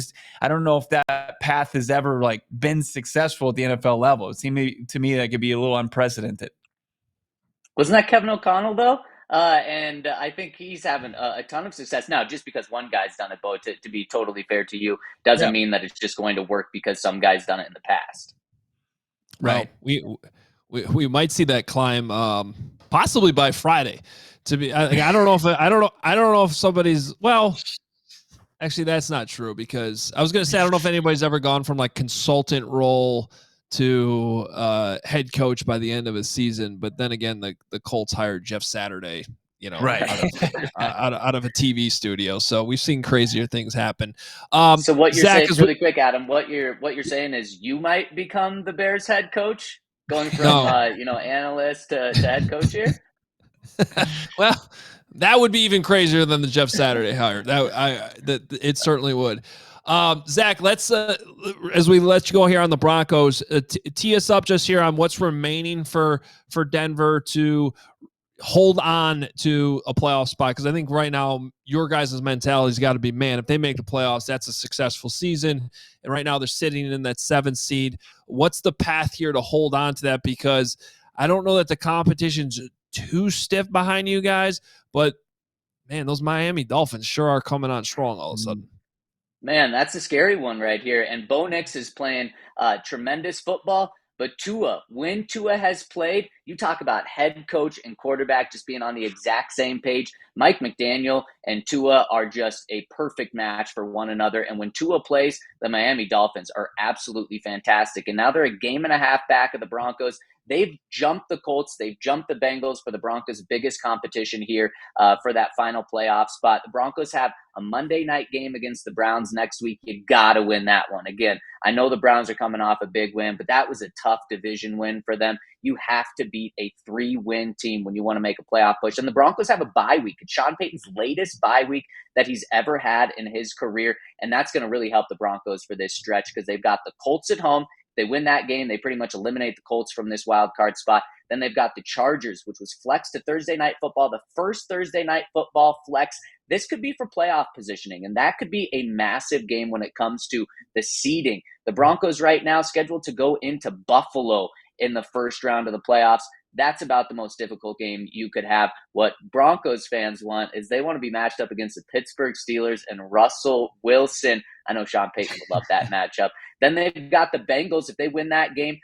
don't know if that path has ever been successful at the NFL level. It seemed to me that could be a little unprecedented. Wasn't that Kevin O'Connell, though? And I think he's having a ton of success now. Just because one guy's done it, Bo, to be totally fair to you, doesn't mean that it's just going to work because some guy's done it in the past. Right. Well, we might see that climb possibly by Friday. To be, I don't know if somebody's actually that's not true because I was going to say I don't know if anybody's ever gone from consultant role to head coach by the end of a season, but then again, the Colts hired Jeff Saturday, right, out of a TV studio. So we've seen crazier things happen. So what you're Zach, saying, really quick, Adam, what you're saying is you might become the Bears head coach, going from analyst to head coach here. Well, that would be even crazier than the Jeff Saturday hire. It certainly would. Zach, let's as we let you go here on the Broncos, tee us up just here on what's remaining for Denver to hold on to a playoff spot, because I think right now your guys' mentality's got to be, man, if they make the playoffs, that's a successful season. And right now they're sitting in that 7th seed. What's the path here to hold on to that? Because I don't know that the competition's too stiff behind you guys, but man, those Miami Dolphins sure are coming on strong all of a sudden. Man, that's a scary one right here. And Bo Nix is playing tremendous football. But when Tua has played, you talk about head coach and quarterback just being on the exact same page. Mike McDaniel and Tua are just a perfect match for one another. And when Tua plays, the Miami Dolphins are absolutely fantastic. And now they're a game and a half back of the Broncos. They've jumped the Colts. They've jumped the Bengals for the Broncos' biggest competition here for that final playoff spot. The Broncos have a Monday night game against the Browns next week. You got to win that one. Again, I know the Browns are coming off a big win, but that was a tough division win for them. You have to beat a 3-win team when you want to make a playoff push. And the Broncos have a bye week. It's Sean Payton's latest bye week that he's ever had in his career. And that's going to really help the Broncos for this stretch because they've got the Colts at home. If they win that game, they pretty much eliminate the Colts from this wild card spot. Then they've got the Chargers, which was flexed to Thursday Night Football, the first Thursday Night Football flex. This could be for playoff positioning, and that could be a massive game when it comes to the seeding. The Broncos right now scheduled to go into Buffalo in the first round of the playoffs. That's about the most difficult game you could have. What Broncos fans want is they want to be matched up against the Pittsburgh Steelers and Russell Wilson. I know Sean Payton would love that matchup. Then they've got the Bengals. If they win that game,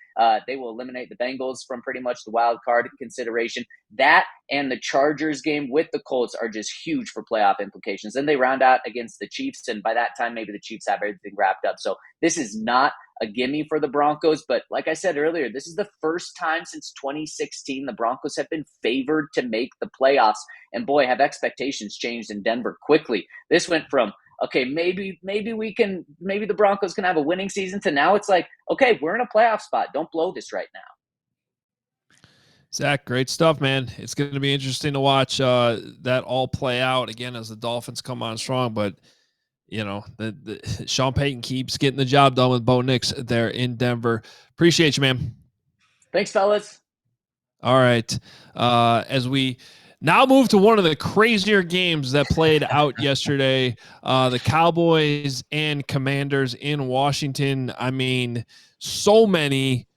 they will eliminate the Bengals from pretty much the wild card consideration. That and the Chargers game with the Colts are just huge for playoff implications. Then they round out against the Chiefs, and by that time, maybe the Chiefs have everything wrapped up. So this is not a gimme for the Broncos, but like I said earlier, this is the first time since 2016 the Broncos have been favored to make the playoffs. And boy, have expectations changed in Denver quickly. This went from, okay, maybe the Broncos can have a winning season to now it's like, okay, we're in a playoff spot. Don't blow this right now. Zach, great stuff, man. It's going to be interesting to watch that all play out again as the Dolphins come on strong. But, you know, the Sean Payton keeps getting the job done with Bo Nix there in Denver. Appreciate you, man. Thanks, fellas. All right. As we now move to one of the crazier games that played out yesterday, the Cowboys and Commanders in Washington. I mean, so many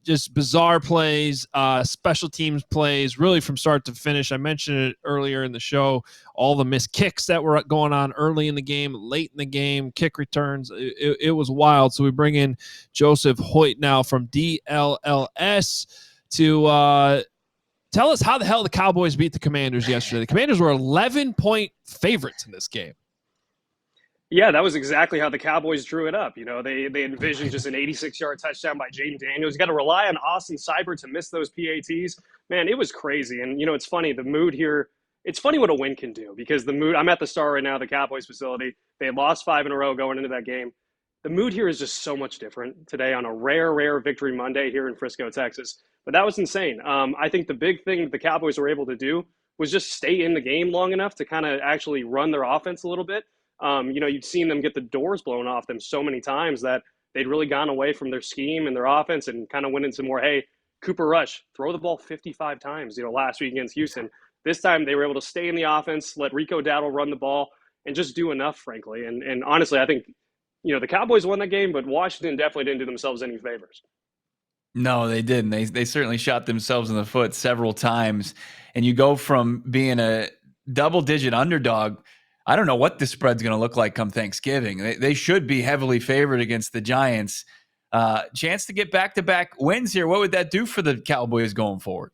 just bizarre plays, special teams plays, really from start to finish. I mentioned it earlier in the show, all the missed kicks that were going on early in the game, late in the game, kick returns. It was wild. So we bring in Joseph Hoyt now from DLLS to tell us how the hell the Cowboys beat the Commanders yesterday. The Commanders were 11-point favorites in this game. Yeah, that was exactly how the Cowboys drew it up. You know, they envisioned just an 86-yard touchdown by Jaden Daniels. You got to rely on Austin Seibert to miss those PATs. Man, it was crazy. And, you know, it's funny, the mood here, it's funny what a win can do because the mood, I'm at the Star right now, the Cowboys facility. They had lost 5 in a row going into that game. The mood here is just so much different today on a rare Victory Monday here in Frisco, Texas. But that was insane. I think the big thing the Cowboys were able to do was just stay in the game long enough to kind of actually run their offense a little bit. You know, you've seen them get the doors blown off them so many times that they'd really gone away from their scheme and their offense and kind of went into more, hey, Cooper Rush, throw the ball 55 times, you know, last week against Houston. This time they were able to stay in the offense, let Rico Dowdle run the ball, and just do enough, frankly. And honestly, I think, you know, the Cowboys won that game, but Washington definitely didn't do themselves any favors. No, they didn't. They certainly shot themselves in the foot several times. And you go from being a double-digit underdog. I don't know what the spread's going to look like come Thanksgiving. They should be heavily favored against the Giants. Chance to get back-to-back wins here. What would that do for the Cowboys going forward?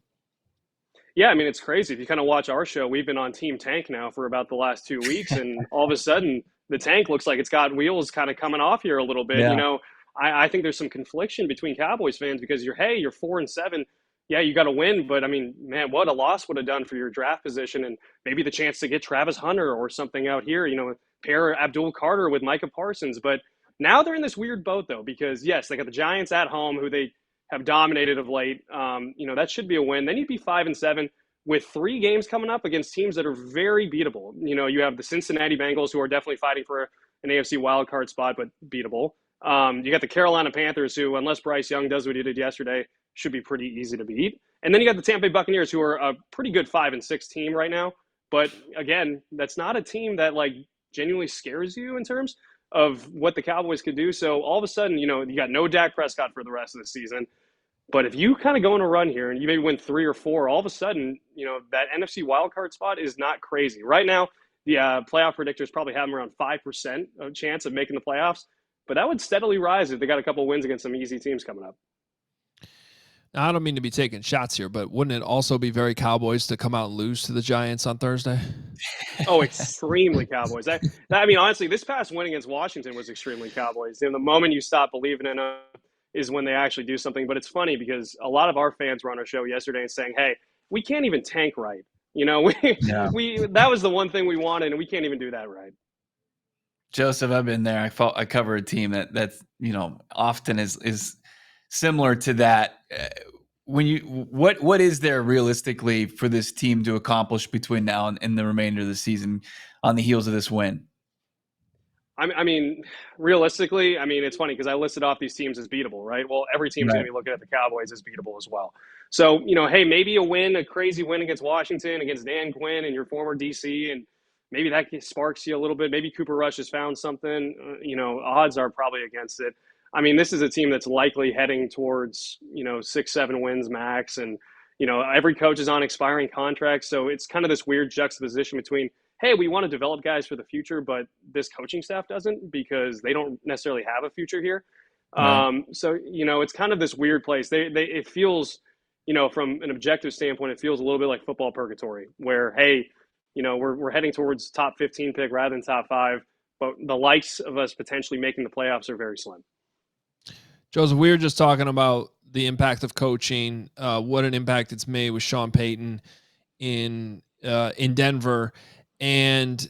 Yeah, I mean, it's crazy. If you kind of watch our show, we've been on Team Tank now for about the last 2 weeks, and all of a sudden the tank looks like it's got wheels kind of coming off here a little bit. Yeah. You know, I think there's some confliction between Cowboys fans because you're 4-7. Yeah, you got to win, but I mean, man, what a loss would have done for your draft position and maybe the chance to get Travis Hunter or something out here, you know, pair Abdul Carter with Micah Parsons. But now they're in this weird boat, though, because, yes, they got the Giants at home, who they have dominated of late. You know, that should be a win. Then you'd be 5-7 with 3 games coming up against teams that are very beatable. You know, you have the Cincinnati Bengals, who are definitely fighting for an AFC wildcard spot, but beatable. You got the Carolina Panthers, who, unless Bryce Young does what he did yesterday, should be pretty easy to beat. And then you got the Tampa Bay Buccaneers, who are a pretty good 5-6 team right now. But again, that's not a team that like genuinely scares you in terms of what the Cowboys could do. So all of a sudden, you know, you got no Dak Prescott for the rest of the season. But if you kind of go on a run here and you maybe win 3 or 4, all of a sudden, you know, that NFC wildcard spot is not crazy. Right now, the playoff predictors probably have them around 5% of chance of making the playoffs. But that would steadily rise if they got a couple of wins against some easy teams coming up. Now, I don't mean to be taking shots here, but wouldn't it also be very Cowboys to come out and lose to the Giants on Thursday? Oh, extremely Cowboys. I mean, honestly, this past win against Washington was extremely Cowboys. You know, the moment you stop believing in them, is when they actually do something. But it's funny because a lot of our fans were on our show yesterday and saying, hey, we can't even tank right. We that was the one thing we wanted, and we can't even do that right. Joseph, I've been there. I cover a team that's often is similar to that. What is there realistically for this team to accomplish between now and the remainder of the season on the heels of this win? I mean, realistically, it's funny because I listed off these teams as beatable, right? Well, every team's going to be looking at the Cowboys as beatable as well. So, hey, maybe a crazy win against Washington, against Dan Quinn and your former DC, and maybe that sparks you a little bit. Maybe Cooper Rush has found something. Odds are probably against it. This is a team that's likely heading towards, 6-7 wins max. And, every coach is on expiring contracts. So it's kind of this weird juxtaposition between, hey, we want to develop guys for the future, but this coaching staff doesn't because they don't necessarily have a future here. Right. So, it's kind of this weird place. It feels, from an objective standpoint, it feels a little bit like football purgatory where, hey, we're heading towards top 15 pick rather than top 5, but the likes of us potentially making the playoffs are very slim. Joseph, we were just talking about the impact of coaching, what an impact it's made with Sean Payton in Denver. And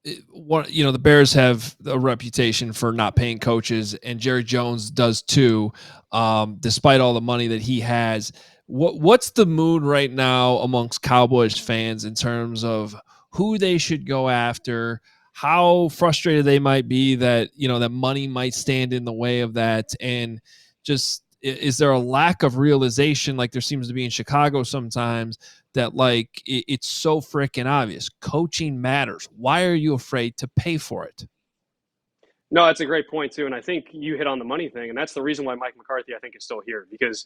the Bears have a reputation for not paying coaches, and Jerry Jones does too, despite all the money that he has. What's the mood right now amongst Cowboys fans in terms of who they should go after, how frustrated they might be that, that money might stand in the way of that, and just is there a lack of realization like there seems to be in Chicago sometimes that it's so freaking obvious coaching matters? Why are you afraid to pay for it? No, that's a great point too. And I think you hit on the money thing. And that's the reason why Mike McCarthy, I think, is still here because,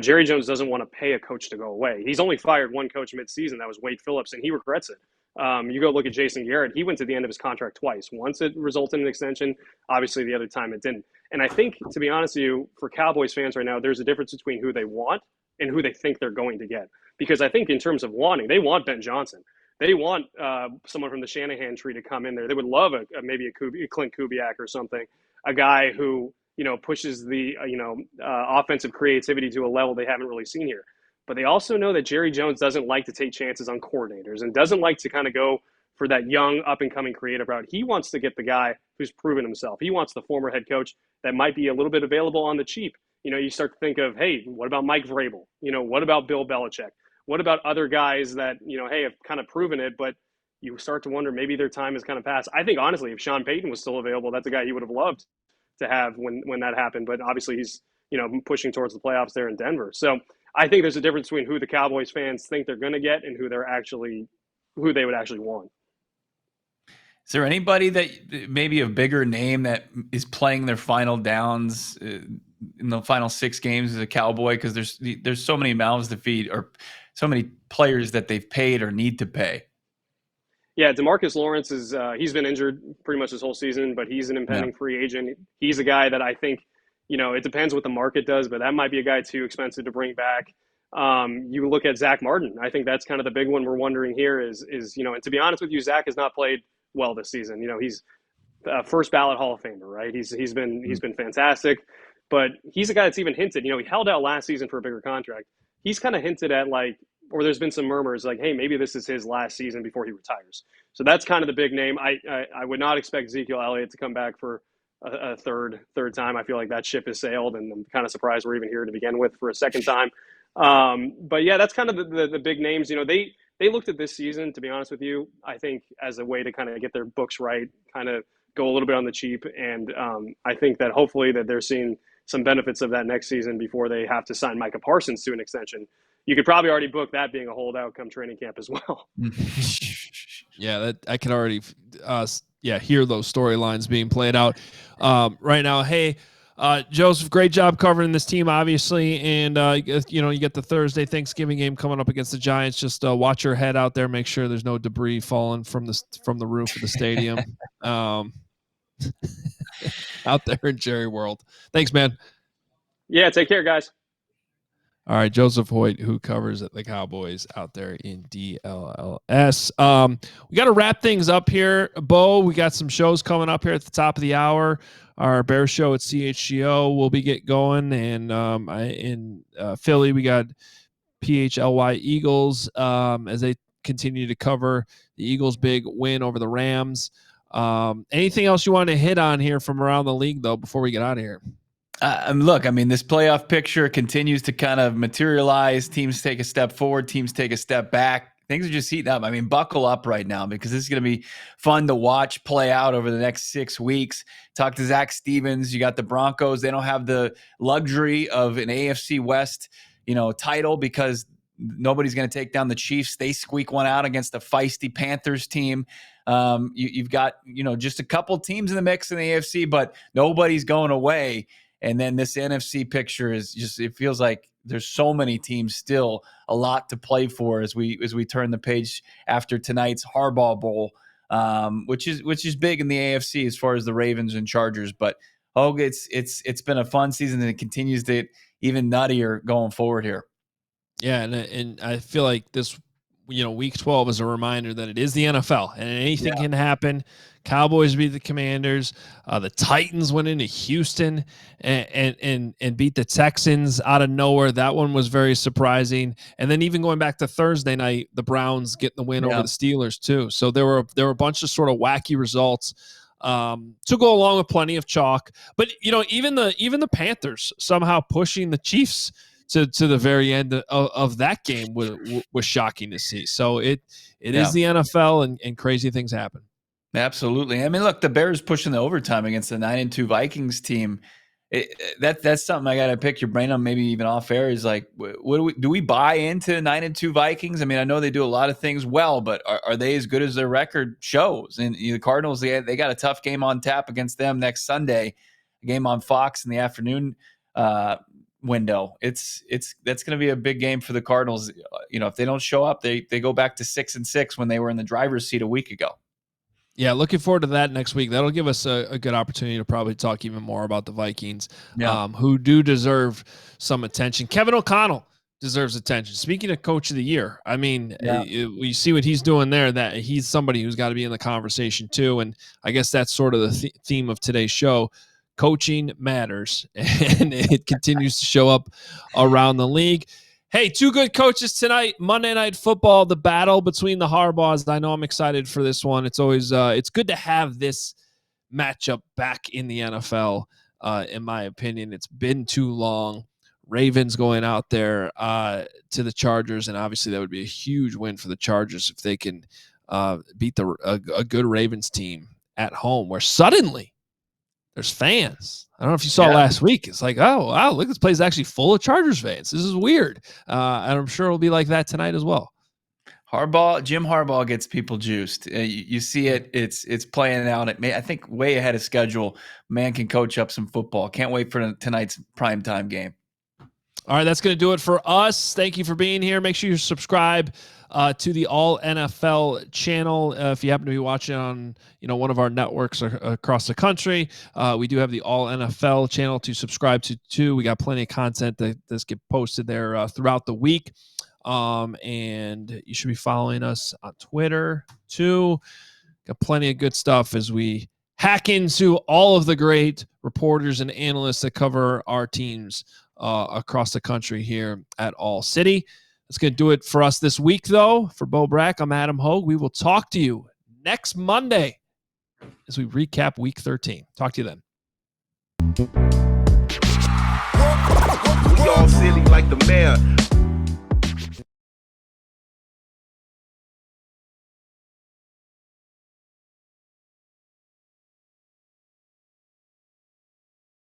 Jerry Jones doesn't want to pay a coach to go away. He's only fired one coach midseason. That was Wade Phillips, and he regrets it. You go look at Jason Garrett. He went to the end of his contract twice. Once it resulted in an extension. Obviously, the other time it didn't. And I think, to be honest with you, for Cowboys fans right now, there's a difference between who they want and who they think they're going to get. Because I think in terms of wanting, they want Ben Johnson. They want someone from the Shanahan tree to come in there. They would love maybe a Clint Kubiak or something, a guy who pushes the offensive creativity to a level they haven't really seen here. But they also know that Jerry Jones doesn't like to take chances on coordinators and doesn't like to kind of go for that young up-and-coming creative route. He wants to get the guy who's proven himself. He wants the former head coach that might be a little bit available on the cheap. You start to think of, hey, what about Mike Vrabel? What about Bill Belichick? What about other guys that, hey, have kind of proven it, but you start to wonder maybe their time has kind of passed. I think, honestly, if Sean Payton was still available, that's a guy he would have loved to have when that happened. But obviously he's, pushing towards the playoffs there in Denver. So I think there's a difference between who the Cowboys fans think they're going to get and who they would actually want. Is there anybody that maybe a bigger name that is playing their final downs in the final 6 games as a Cowboy? Because there's so many mouths to feed or so many players that they've paid or need to pay. Yeah, DeMarcus Lawrence he's been injured pretty much this whole season, but he's an impending free agent. He's a guy that I think, it depends what the market does, but that might be a guy too expensive to bring back. You look at Zach Martin. I think that's kind of the big one we're wondering here is and to be honest with you, Zach has not played well this season. He's a first ballot Hall of Famer, right? He's been fantastic, but he's a guy that's even hinted, he held out last season for a bigger contract. He's kind of hinted at or there's been some murmurs hey, maybe this is his last season before he retires. So that's kind of the big name. I would not expect Ezekiel Elliott to come back for a third time. I feel like that ship has sailed, and I'm kind of surprised we're even here to begin with for a second time. But yeah, that's kind of the big names. They looked at this season, to be honest with you, I think as a way to kind of get their books right, kind of go a little bit on the cheap. And I think that hopefully that they're seeing some benefits of that next season before they have to sign Micah Parsons to an extension. You could probably already book that being a holdout come training camp as well. Yeah, that I can already hear those storylines being played out right now. Hey, Joseph, great job covering this team, obviously, and you get the Thursday Thanksgiving game coming up against the Giants. Just watch your head out there, make sure there's no debris falling from the roof of the stadium out there in Jerry World. Thanks, man. Yeah, take care, guys. All right, Joseph Hoyt, who covers the Cowboys out there in DLLS. We got to wrap things up here, Bo. We got some shows coming up here at the top of the hour. Our Bears show at CHGO will be get going, and in Philly we got PHLY Eagles as they continue to cover the Eagles' big win over the Rams. Anything else you want to hit on here from around the league, though, before we get out of here? Look, I mean, this playoff picture continues to kind of materialize. Teams take a step forward, teams take a step back. Things are just heating up. I mean, buckle up right now because this is going to be fun to watch play out over the next 6 weeks. Talk to Zach Stevens. You got the Broncos. They don't have the luxury of an AFC West, title because nobody's going to take down the Chiefs. They squeak one out against a feisty Panthers team. You've got, just a couple teams in the mix in the AFC, but nobody's going away. And then this NFC picture is just, it feels like there's so many teams still, a lot to play for as we turn the page after tonight's Harbaugh Bowl, which is big in the AFC as far as the Ravens and Chargers. But it's been a fun season, and it continues to get even nuttier going forward here. Yeah, and I feel like this, week 12 is a reminder that it is the NFL and anything can happen. Cowboys beat the Commanders. The Titans went into Houston and beat the Texans out of nowhere. That one was very surprising. And then even going back to Thursday night, the Browns getting the win over the Steelers too. So there were a bunch of sort of wacky results to go along with plenty of chalk. But even the Panthers somehow pushing the Chiefs to the very end of that game was shocking to see. So it is the NFL, and crazy things happen. Absolutely. I mean, look, the Bears pushing the overtime against the 9-2 Vikings team. That's something I got to pick your brain on, maybe even off air. Is like, what do we buy into 9-2 Vikings? I mean, I know they do a lot of things well, but are they as good as their record shows? And the Cardinals, they got a tough game on tap against them next Sunday, a game on Fox in the afternoon window. That's going to be a big game for the Cardinals. If they don't show up, they go back to 6-6 when they were in the driver's seat a week ago. Yeah, looking forward to that next week. That'll give us a good opportunity to probably talk even more about the Vikings, who do deserve some attention. Kevin O'Connell deserves attention. Speaking of Coach of the Year, I mean, you see what he's doing there, that he's somebody who's got to be in the conversation too. And I guess that's sort of the theme of today's show. Coaching matters, and it continues to show up around the league. Hey, two good coaches tonight. Monday Night Football, the battle between the Harbaughs. I know I'm excited for this one. It's always it's good to have this matchup back in the NFL. In my opinion, it's been too long. Ravens going out there to the Chargers, and obviously that would be a huge win for the Chargers if they can beat a good Ravens team at home, where suddenly there's fans. I don't know if you saw last week. It's like, oh, wow, look, this place is actually full of Chargers fans. This is weird. And I'm sure it'll be like that tonight as well. Jim Harbaugh gets people juiced. You see it. It's playing out. I think way ahead of schedule. Man can coach up some football. Can't wait for tonight's primetime game. All right, that's going to do it for us. Thank you for being here. Make sure you subscribe to the All NFL channel if you happen to be watching on one of our networks across the country. We do have the All NFL channel to subscribe to too. We got plenty of content that's get posted there throughout the week, and you should be following us on Twitter too. Got plenty of good stuff as we hack into all of the great reporters and analysts that cover our teams across the country here at All City. That's going to do it for us this week, though. For Bo Brack, I'm Adam Hogue. We will talk to you next Monday as we recap Week 13. Talk to you then. We all silly like the mayor.